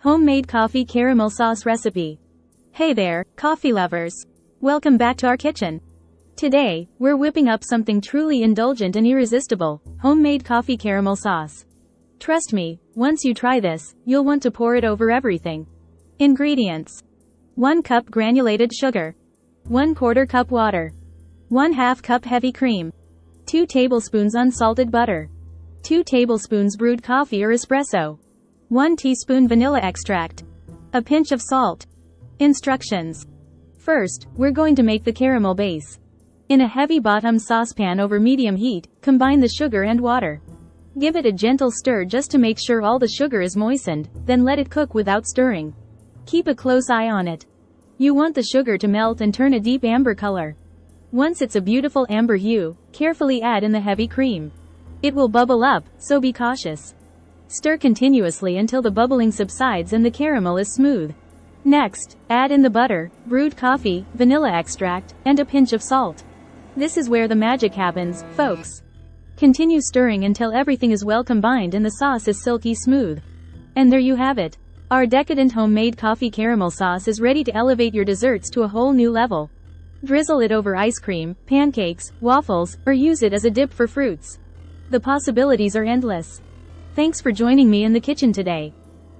Homemade coffee caramel sauce recipe. Hey there, coffee lovers. Welcome back to our kitchen. Today, we're whipping up something truly indulgent and irresistible, homemade coffee caramel sauce. Trust me, once you try this, you'll want to pour it over everything. Ingredients. 1 cup granulated sugar. 1/4 cup water. 1/2 cup heavy cream. 2 tablespoons unsalted butter. 2 tablespoons brewed coffee or espresso. 1 teaspoon vanilla extract. A pinch of salt. Instructions. First, we're going to make the caramel base. In a heavy bottom saucepan over medium heat, combine the sugar and water. Give it a gentle stir just to make sure all the sugar is moistened, then let it cook without stirring. Keep a close eye on it. You want the sugar to melt and turn a deep amber color. Once it's a beautiful amber hue, carefully add in the heavy cream. It will bubble up, so be cautious. Stir continuously until the bubbling subsides and the caramel is smooth. Next, add in the butter, brewed coffee, vanilla extract, and a pinch of salt. This is where the magic happens, folks. Continue stirring until everything is well combined and the sauce is silky smooth. And there you have it. Our decadent homemade coffee caramel sauce is ready to elevate your desserts to a whole new level. Drizzle it over ice cream, pancakes, waffles, or use it as a dip for fruits. The possibilities are endless. Thanks for joining me in the kitchen today.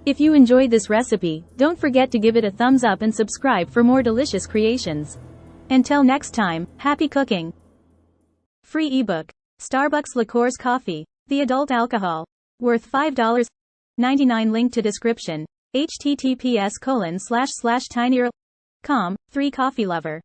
If you enjoyed this recipe, don't forget to give it a thumbs up and subscribe for more delicious creations. Until next time, happy cooking! Free ebook. Starbucks Liqueurs Coffee. The adult alcohol. Worth $5.99. Link to description. https://tinyurl.com. 3 Coffee Lover.